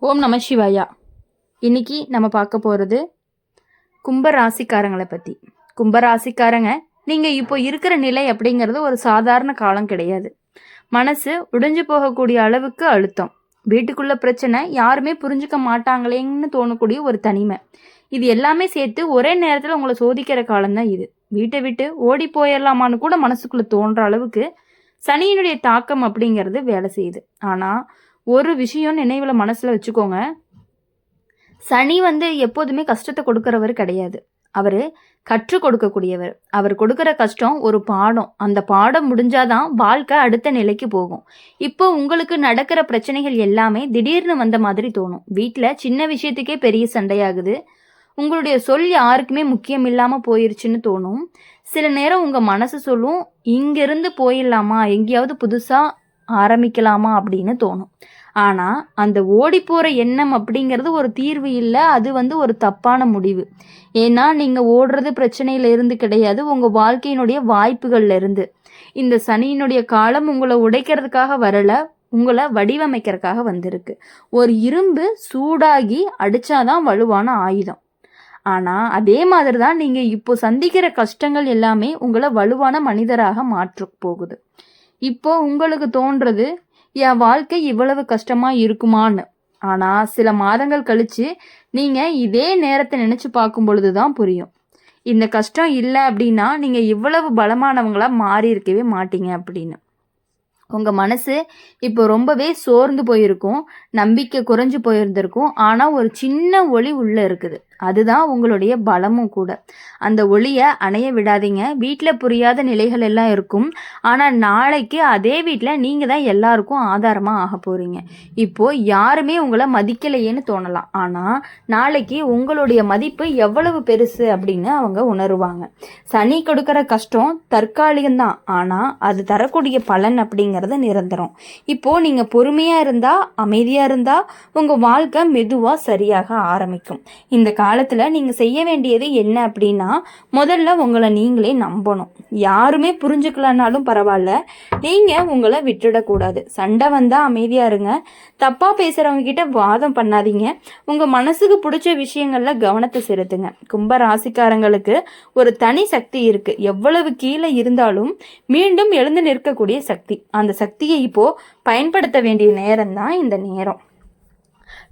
ஓம் நம சிவாயா. இன்னைக்கு நம்ம பார்க்க போகிறது கும்பராசிக்காரங்களை பற்றி. கும்பராசிக்காரங்க நீங்கள் இப்போ இருக்கிற நிலை அப்படிங்கிறது ஒரு சாதாரண காலம் கிடையாது. மனசு உடைஞ்சு போகக்கூடிய அளவுக்கு அழுத்தம், வீட்டுக்குள்ள பிரச்சனை, யாருமே புரிஞ்சுக்க மாட்டாங்களேன்னு தோணக்கூடிய ஒரு தனிமை, இது எல்லாமே சேர்த்து ஒரே நேரத்தில் உங்களை சோதிக்கிற காலம்தான் இது. வீட்டை விட்டு ஓடி போயிடலாமான்னு கூட மனசுக்குள்ள தோன்ற அளவுக்கு சனியினுடைய தாக்கம் அப்படிங்கிறது வேலை செய்யுது. ஆனால் ஒரு விஷயம் நினைவில் மனசில் வச்சுக்கோங்க, சனி எப்போதுமே கஷ்டத்தை கொடுக்குறவர் கிடையாது. அவர் கற்றுக் கொடுக்கக்கூடியவர். அவர் கொடுக்குற கஷ்டம் ஒரு பாடம். அந்த பாடம் முடிஞ்சாதான் வாழ்க்கை அடுத்த நிலைக்கு போகும். இப்போ உங்களுக்கு நடக்கிற பிரச்சனைகள் எல்லாமே திடீர்னு வந்த மாதிரி தோணும். வீட்டில் சின்ன விஷயத்துக்கே பெரிய சண்டையாகுது. உங்களுடைய சொல் யாருக்குமே முக்கியம் இல்லாமல் போயிருச்சுன்னு தோணும். சில நேரம் உங்கள் மனசு சொல்லும், இங்கிருந்து போயிடலாமா, எங்கேயாவது புதுசாக ஆரம்பிக்கலாமா அப்படின்னு தோணும். ஆனால் அந்த ஓடி போகிற எண்ணம் அப்படிங்கிறது ஒரு தீர்வு இல்லை. அது ஒரு தப்பான முடிவு. ஏன்னா நீங்கள் ஓடுறது பிரச்சனையில இருந்து கிடையாது, உங்கள் வாழ்க்கையினுடைய வாய்ப்புகள்ல இருந்து. இந்த சனியினுடைய காலம் உங்களை உடைக்கிறதுக்காக வரல, உங்களை வடிவமைக்கிறதுக்காக வந்திருக்கு. ஒரு இரும்பு சூடாகி அடிச்சாதான் வலுவான ஆயுதம். ஆனால் அதே மாதிரி தான் நீங்கள் இப்போ சந்திக்கிற கஷ்டங்கள் எல்லாமே உங்களை வலுவான மனிதராக மாற்ற போகுது. இப்போ உங்களுக்கு தோன்றது, என் வாழ்க்கை இவ்வளவு கஷ்டமா இருக்குமான்னு. ஆனால் சில மாதங்கள் கழிச்சு நீங்கள் இதே நேரத்தை நினச்சி பார்க்கும் பொழுதுதான் புரியும், இந்த கஷ்டம் இல்லை அப்படின்னா நீங்கள் இவ்வளவு பலமானவங்களா மாறி இருக்கவே மாட்டீங்க அப்படின்னு. உங்கள் மனசு இப்போ ரொம்பவே சோர்ந்து போயிருக்கும், நம்பிக்கை குறைஞ்சு போயிருந்திருக்கும். ஆனால் ஒரு சின்ன ஒளி உள்ளே இருக்குது, அதுதான் உங்களுடைய பலமும் கூட. அந்த ஒளியை அணைய விடாதீங்க. வீட்டில் புரியாத நிலைகள் எல்லாம் இருக்கும், ஆனால் நாளைக்கு அதே வீட்டில் நீங்கள் தான் எல்லாருக்கும் ஆதாரமாக ஆக போகிறீங்க. இப்போது யாருமே உங்களை மதிக்கலையேன்னு தோணலாம், ஆனால் நாளைக்கு உங்களுடைய மதிப்பு எவ்வளவு பெருசு அப்படின்னு அவங்க உணருவாங்க. சனி கொடுக்குற கஷ்டம் தற்காலிகம்தான், ஆனால் அது தரக்கூடிய பலன் அப்படிங்கிறது நிரந்தரம். இப்போது நீங்கள் பொறுமையாக இருந்தால், அமைதியாக இருந்தால் உங்கள் வாழ்க்கை மெதுவாக சரியாக ஆரம்பிக்கும். இந்த காலத்தில் நீங்கள் செய்ய வேண்டியது என்ன அப்படின்னா, முதல்ல உங்களை நீங்களே நம்பணும். யாருமே புரிஞ்சுக்கலனாலும் பரவாயில்ல, நீங்கள் உங்களை விட்டுடக்கூடாது. சண்டை வந்தால் அமைதியாக இருங்க, தப்பாக பேசுகிறவங்க கிட்ட வாதம் பண்ணாதீங்க, உங்கள் மனசுக்கு பிடிச்ச விஷயங்களில் கவனத்தை செலுத்துங்க. கும்ப ராசிக்காரங்களுக்கு ஒரு தனி சக்தி இருக்குது. எவ்வளவு கீழே இருந்தாலும் மீண்டும் எழுந்து நிற்கக்கூடிய சக்தி. அந்த சக்தியை இப்போது பயன்படுத்த வேண்டிய நேரம் தான் இந்த நேரம்.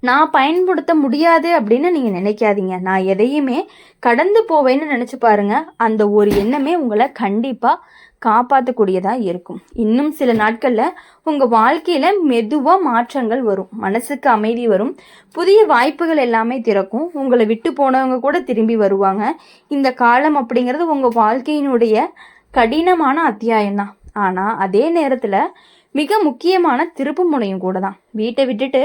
நான் பயன்படுத்த முடியாது அப்படின்னு நீங்கள் நினைக்காதீங்க. நான் எதையுமே கடந்து போவேன்னு நினச்சி பாருங்க. அந்த ஒரு எண்ணமே உங்களை கண்டிப்பாக காப்பாற்றக்கூடியதாக இருக்கும். இன்னும் சில நாட்களில் உங்கள் வாழ்க்கையில் மெதுவாக மாற்றங்கள் வரும், மனசுக்கு அமைதி வரும், புதிய வாய்ப்புகள் எல்லாமே திறக்கும். உங்களை விட்டு போனவங்க கூட திரும்பி வருவாங்க. இந்த காலம் அப்படிங்கிறது உங்கள் வாழ்க்கையினுடைய கடினமான அத்தியாயம்தான், ஆனால் அதே நேரத்தில் மிக முக்கியமான திருப்பு முனையும் கூட தான். வீட்டை விட்டுட்டு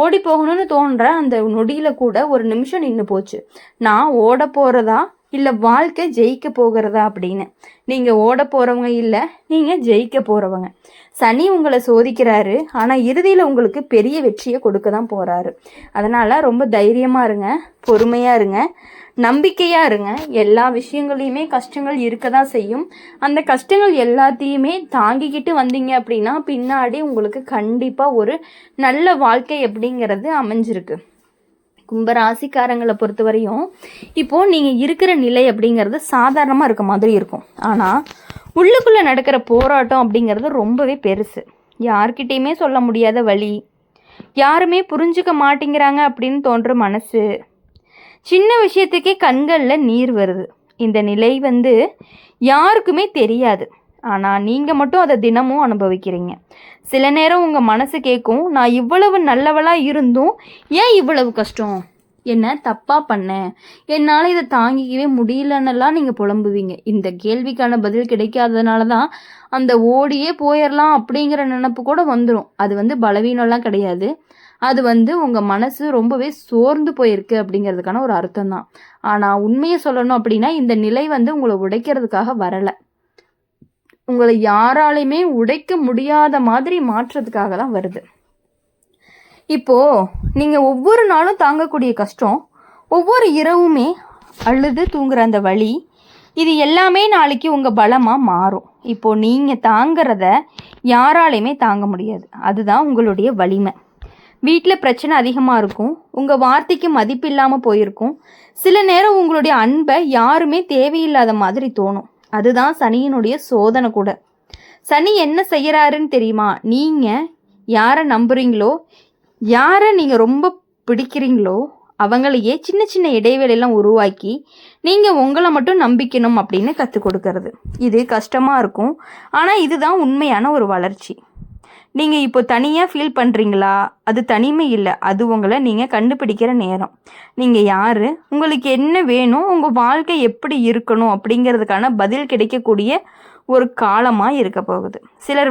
ஓடி போகணும்னு தோன்ற அந்த நொடியில் கூட ஒரு நிமிஷம் நின்று போச்சு, நான் ஓட போகிறதா இல்லை வாழ்க்கை ஜெயிக்க போகிறதா அப்படின்னு. நீங்கள் ஓட போகிறவங்க இல்லை, நீங்கள் ஜெயிக்க போகிறவங்க. சனி உங்களை சோதிக்கிறாரு, ஆனால் இறுதியில் உங்களுக்கு பெரிய வெற்றியை கொடுக்க தான் போகிறாரு. அதனால் ரொம்ப தைரியமாக இருங்க, பொறுமையாக இருங்க, நம்பிக்கையாக இருங்க. எல்லா விஷயங்களையுமே கஷ்டங்கள் இருக்க தான் செய்யும். அந்த கஷ்டங்கள் எல்லாத்தையுமே தாங்கிக்கிட்டு வந்தீங்க அப்படின்னா பின்னாடி உங்களுக்கு கண்டிப்பாக ஒரு நல்ல வாழ்க்கை அப்படிங்கிறது அமைஞ்சிருக்கு. கும்பராசிக்காரங்களை பொறுத்த வரையும் இப்போது நீங்கள் இருக்கிற நிலை அப்படிங்கிறது சாதாரணமாக இருக்க மாதிரி இருக்கும், ஆனால் உள்ளுக்குள்ளே நடக்கிற போராட்டம் அப்படிங்கிறது ரொம்பவே பெருசு. யார்கிட்டையுமே சொல்ல முடியாத வலி, யாருமே புரிஞ்சுக்க மாட்டேங்கிறாங்க அப்படின்னு தோன்ற மனசு, சின்ன விஷயத்துக்கே கண்களில் நீர் வருது. இந்த நிலை யாருக்குமே தெரியாது, ஆனால் நீங்கள் மட்டும் அதை தினமும் அனுபவிக்கிறீங்க. சில நேரம் உங்கள் மனசு கேட்கும், நான் இவ்வளவு நல்லவளாக இருந்தும் ஏன் இவ்வளவு கஷ்டம், என்ன தப்பாக பண்ணேன், என்னால் இதை தாங்கிக்கவே முடியலன்னெல்லாம் நீங்கள் புலம்புவீங்க. இந்த கேள்விக்கான பதில் கிடைக்காததுனால தான் அந்த ஓடியே போயிடலாம் அப்படிங்கிற நினப்பு கூட வந்துடும். அது பலவீனம்லாம் கிடையாது, அது உங்கள் மனசு ரொம்பவே சோர்ந்து போயிருக்கு அப்படிங்கிறதுக்கான ஒரு அர்த்தம் தான். ஆனால் உண்மையை சொல்லணும் அப்படின்னா இந்த நிலை உங்களை உடைக்கிறதுக்காக வரலை, உங்களை யாராலையுமே உடைக்க முடியாத மாதிரி மாற்றத்துக்காக தான் வருது. இப்போது நீங்கள் ஒவ்வொரு நாளும் தாங்கக்கூடிய கஷ்டம், ஒவ்வொரு இரவுமே அழுது தூங்குற அந்த வலி, இது எல்லாமே நாளைக்கு உங்கள் பலமாக மாறும். இப்போது நீங்கள் தாங்கிறத யாராலையுமே தாங்க முடியாது, அதுதான் உங்களுடைய வலிமை. வீட்டில் பிரச்சனை அதிகமாக இருக்கும். உங்கள் வார்த்தைக்கு மதிப்பு இல்லாமல் போயிருக்கும். சில நேரம் உங்களுடைய அன்பை யாருமே தேவையில்லாத மாதிரி தோணும். அதுதான் சனியினுடைய சோதனை கூட. சனி என்ன செய்கிறாருன்னு தெரியுமா? நீங்கள் யாரை நம்புறீங்களோ, யாரை நீங்கள் ரொம்ப பிடிக்கிறீங்களோ அவங்களையே சின்ன சின்ன இடைவெளியெல்லாம் உருவாக்கி நீங்கள் உங்களை மட்டும் நம்பிக்கணும் அப்படின்னு கற்றுக் கொடுக்கறது. இது கஷ்டமாக இருக்கும், ஆனால் இதுதான் உண்மையான ஒரு வளர்ச்சி. நீங்கள் இப்போ தனியாக ஃபீல் பண்ணுறீங்களா? அது தனிமை இல்லை, அது உங்களை நீங்கள் கண்டுபிடிக்கிற நேரம். நீங்கள் யார், உங்களுக்கு என்ன வேணும், உங்கள் வாழ்க்கை எப்படி இருக்கணும் அப்படிங்கிறதுக்கான பதில் கிடைக்கக்கூடிய ஒரு காலமாக இருக்க போகுது. சிலர்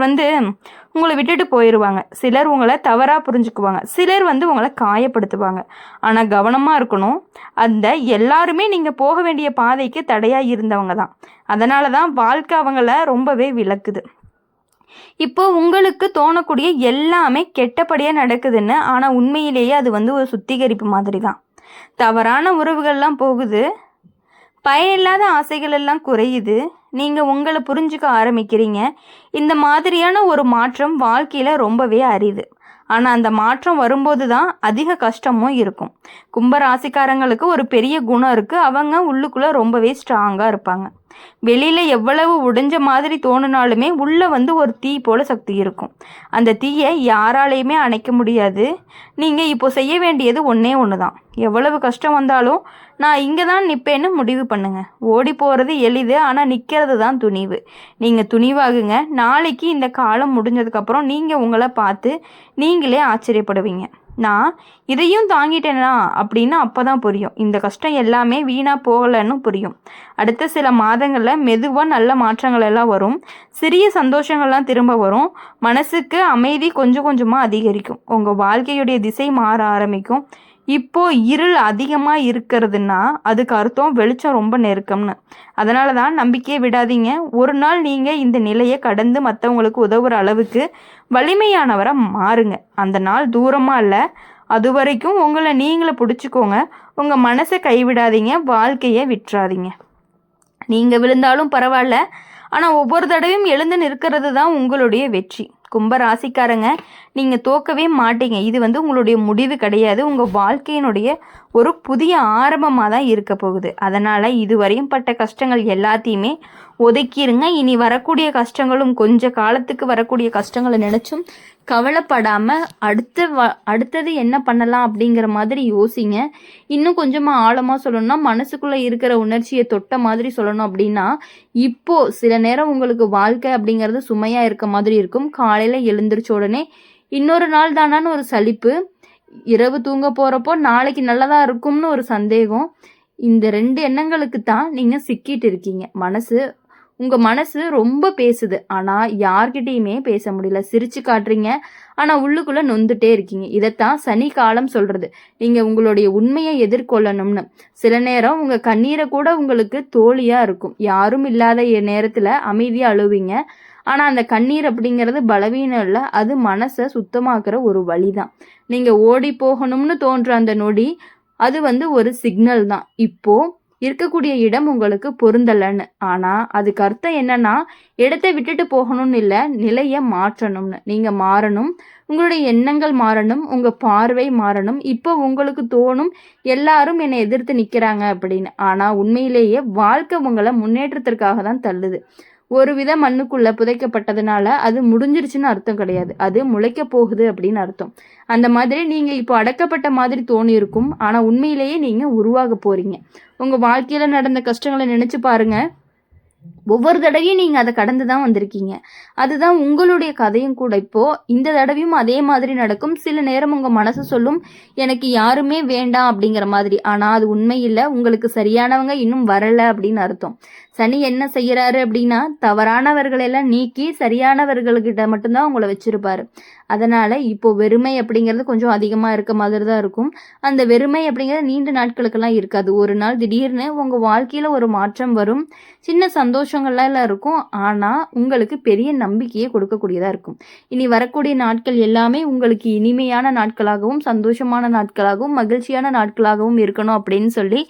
உங்களை விட்டுட்டு போயிடுவாங்க, சிலர் உங்களை தவறாக புரிஞ்சுக்குவாங்க, சிலர் உங்களை காயப்படுத்துவாங்க. ஆனால் கவனமாக இருக்கணும், அந்த எல்லாருமே நீங்கள் போக வேண்டிய பாதைக்கு தடையாக இருந்தவங்க தான். அதனால தான் வாழ்க்கை அவங்கள ரொம்பவே விளக்குது. இப்போ உங்களுக்கு தோணக்கூடிய எல்லாமே கெட்டபடியாக நடக்குதுன்னு, ஆனால் உண்மையிலேயே அது ஒரு சுத்திகரிப்பு மாதிரி தான். தவறான உறவுகள்லாம் போகுது, பயனில்லாத ஆசைகள் எல்லாம் குறையுது, நீங்கள் உங்களை புரிஞ்சுக்க ஆரம்பிக்கிறீங்க. இந்த மாதிரியான ஒரு மாற்றம் வாழ்க்கையில் ரொம்பவே அரிது. ஆனால் அந்த மாற்றம் வரும்போது தான் அதிக கஷ்டமும் இருக்கும். கும்ப ராசிக்காரங்களுக்கு ஒரு பெரிய குணம் இருக்குது, அவங்க உள்ளுக்குள்ளே ரொம்பவே ஸ்ட்ராங்காக இருப்பாங்க. வெளியில் எவ்வளவு உடைஞ்ச மாதிரி தோணுனாலுமே உள்ளே ஒரு தீ போல சக்தி இருக்கும். அந்த தீயை யாராலையுமே அணைக்க முடியாது. நீங்கள் இப்போ செய்ய வேண்டியது ஒன்றே ஒன்று தான். எவ்வளவு கஷ்டம் வந்தாலும் நான் இங்கே தான் நிற்பேன்னு முடிவு பண்ணுங்கள். ஓடி போகிறது எளிது, ஆனால் நிற்கிறது தான் துணிவு. நீங்கள் துணிவாகுங்க. நாளைக்கு இந்த காலம் முடிஞ்சதுக்கப்புறம் நீங்கள் உங்களை பார்த்து நீங்களே ஆச்சரியப்படுவீங்க. நான் இதையும் தாங்கிட்டேனா அப்படின்னு அப்போ தான் புரியும். இந்த கஷ்டம் எல்லாமே வீணாக போகலைன்னு புரியும். அடுத்த சில மாதங்களில் மெதுவாக நல்ல மாற்றங்கள் எல்லாம் வரும். சிறிய சந்தோஷங்கள்லாம் திரும்ப வரும். மனசுக்கு அமைதி கொஞ்சம் கொஞ்சமாக அதிகரிக்கும். உங்கள் வாழ்க்கையுடைய திசை மாற ஆரம்பிக்கும். இப்போ இருள் அதிகமாக இருக்கிறதுனா அதுக்கு அர்த்தம் வெளிச்சம் ரொம்ப நெருக்கம்னு. அதனால தான் நம்பிக்கையை விடாதீங்க. ஒரு நாள் நீங்கள் இந்த நிலையை கடந்து மற்றவங்களுக்கு உதவுற அளவுக்கு வலிமையானவரை மாறுங்க. அந்த நாள் தூரமாக இல்லை, அது வரைக்கும் உங்களை நீங்களே பிடிச்சிக்கோங்க. உங்கள் மனசை கைவிடாதீங்க, வாழ்க்கையை விட்டுறாதீங்க. நீங்கள் விழுந்தாலும் பரவாயில்ல, ஆனால் ஒவ்வொரு தடவையும் எழுந்து நிற்கிறது தான் உங்களுடைய வெற்றி. கும்ப ராசிக்காரங்க, நீங்கள் தோக்கவே மாட்டீங்க. இது உங்களுடைய முடிவு கிடையாது, உங்கள் வாழ்க்கையினுடைய ஒரு புதிய ஆரம்பமாக தான் இருக்க போகுது. அதனால் இதுவரையும் பட்ட கஷ்டங்கள் எல்லாத்தையுமே ஒதுக்கிடுங்க. இனி வரக்கூடிய கஷ்டங்களும் கொஞ்ச காலத்துக்கு வரக்கூடிய கஷ்டங்களை நினச்சும் கவலைப்படாமல் அடுத்தது என்ன பண்ணலாம் அப்படிங்கிற மாதிரி யோசிங்க. இன்னும் கொஞ்சமாக ஆழமாக சொல்லணும்னா, மனசுக்குள்ளே இருக்கிற உணர்ச்சியை தொட்ட மாதிரி சொல்லணும் அப்படின்னா, இப்போது சில நேரம் உங்களுக்கு வாழ்க்கை அப்படிங்கிறது சுமையாக இருக்க மாதிரி இருக்கும். காலையில் எழுந்திரிச்ச உடனே இன்னொரு நாள் தானான்னு ஒரு சலிப்பு, இரவு தூங்க போகிறப்போ நாளைக்கு நல்லதாக இருக்கும்னு ஒரு சந்தேகம். இந்த 2 எண்ணங்களுக்கு தான் நீங்கள் சிக்கிட்டு இருக்கீங்க. உங்கள் மனசு ரொம்ப பேசுது, ஆனால் யார்கிட்டையுமே பேச முடியல. சிரிச்சு காட்டுறீங்க, ஆனால் உள்ளுக்குள்ளே நொந்துட்டே இருக்கீங்க. இதைத்தான் சனி காலம் சொல்கிறது. நீங்கள் உங்களுடைய உண்மையை எதிர்கொள்ளணும்னு. சில நேரம் உங்கள் கண்ணீரை கூட உங்களுக்கு தோழியாக இருக்கும். யாரும் இல்லாத நேரத்தில் அமைதியாக அழுவீங்க. ஆனால் அந்த கண்ணீர் அப்படிங்கிறது பலவீனம் இல்லை, அது மனசை சுத்தமாக்குற ஒரு வழி தான். நீங்கள் ஓடி போகணும்னு தோன்ற அந்த நொடி அது ஒரு சிக்னல் தான். இப்போது இருக்கக்கூடிய இடம் உங்களுக்கு பொருந்தலைன்னு. ஆனால் அதுக்கு அர்த்தம் என்னன்னா, இடத்தை விட்டுட்டு போகணும்னு இல்லை, நிலையை மாற்றணும்னு. நீங்கள் மாறணும், உங்களுடைய எண்ணங்கள் மாறணும், உங்கள் பார்வை மாறணும். இப்போ உங்களுக்கு தோணும் எல்லாரும் என்னை எதிர்த்து நிற்கிறாங்க அப்படின்னு. ஆனால் உண்மையிலேயே வாழ்க்கை உங்களை முன்னேற்றத்திற்காக தான் தள்ளுது. ஒரு வித மண்ணுக்குள்ளே புதைக்கப்பட்டதுனால அது முடிஞ்சிருச்சுன்னு அர்த்தம் கிடையாது, அது முளைக்க போகுது அப்படின்னு அர்த்தம். அந்த மாதிரி நீங்கள் இப்போ அடக்கப்பட்ட மாதிரி தோணி இருக்கும், ஆனால் உண்மையிலேயே நீங்கள் உருவாக போகிறீங்க. உங்கள் வாழ்க்கையில் நடந்த கஷ்டங்களை நினச்சி பாருங்கள். ஒவ்வொரு தடவையும் நீங்கள் அதை கடந்து தான் வந்திருக்கீங்க. அதுதான் உங்களுடைய கதையும் கூட. இப்போது இந்த தடவையும் அதே மாதிரி நடக்கும். சில நேரம் உங்கள் மனசு சொல்லும் எனக்கு யாருமே வேண்டாம் அப்படிங்கிற மாதிரி. ஆனால் அது உண்மை இல்லை, உங்களுக்கு சரியானவங்க இன்னும் வரலை அப்படின்னு அர்த்தம். சனி என்ன செய்கிறாரு அப்படின்னா, தவறானவர்களெல்லாம் நீக்கி சரியானவர்கள்கிட்ட மட்டும்தான் உங்களை வச்சிருப்பாரு. அதனால் இப்போ வெறுமை அப்படிங்கிறது கொஞ்சம் அதிகமாக இருக்க மாதிரி தான் இருக்கும். அந்த வெறுமை அப்படிங்கிறது நீண்ட நாட்களுக்கெல்லாம் இருக்காது. ஒரு நாள் திடீர்னு உங்கள் வாழ்க்கையில் ஒரு மாற்றம் வரும். சின்ன சந்தோஷங்கள்லாம் இருக்கும், ஆனால் உங்களுக்கு பெரிய நம்பிக்கையை கொடுக்கக்கூடியதாக இருக்கும். இனி வரக்கூடிய நாட்கள் எல்லாமே உங்களுக்கு இனிமையான நாட்களாகவும் சந்தோஷமான நாட்களாகவும் மகிழ்ச்சியான நாட்களாகவும் இருக்கணும் அப்படின்னு சொல்லி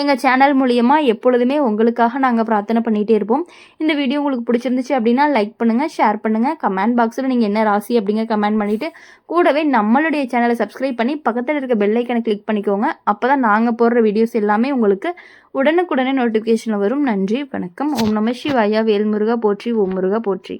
எங்கள் சேனல் மூலியமாக எப்பொழுதுமே உங்களுக்காக நாங்கள் பிரார்த்தனை பண்ணிகிட்டே இருப்போம். இந்த வீடியோ உங்களுக்கு பிடிச்சிருந்துச்சு அப்படின்னா லைக் பண்ணுங்கள், ஷேர் பண்ணுங்கள். கமெண்ட் பாக்ஸில் நீங்கள் என்ன ராசி அப்படிங்க கமெண்ட் பண்ணிவிட்டு கூடவே நம்மளுடைய சேனலை சப்ஸ்கிரைப் பண்ணி பக்கத்தில் இருக்க பெல் ஐக்கனை கிளிக் பண்ணிக்கோங்க. அப்போ தான் நாங்கள் போடுற வீடியோஸ் எல்லாமே உங்களுக்கு உடனுக்குடனே நோட்டிஃபிகேஷனில் வரும். நன்றி, வணக்கம். ஓம் நம சிவாயா. வேல்முருகா போற்றி, ஓம் முருகா போற்றி.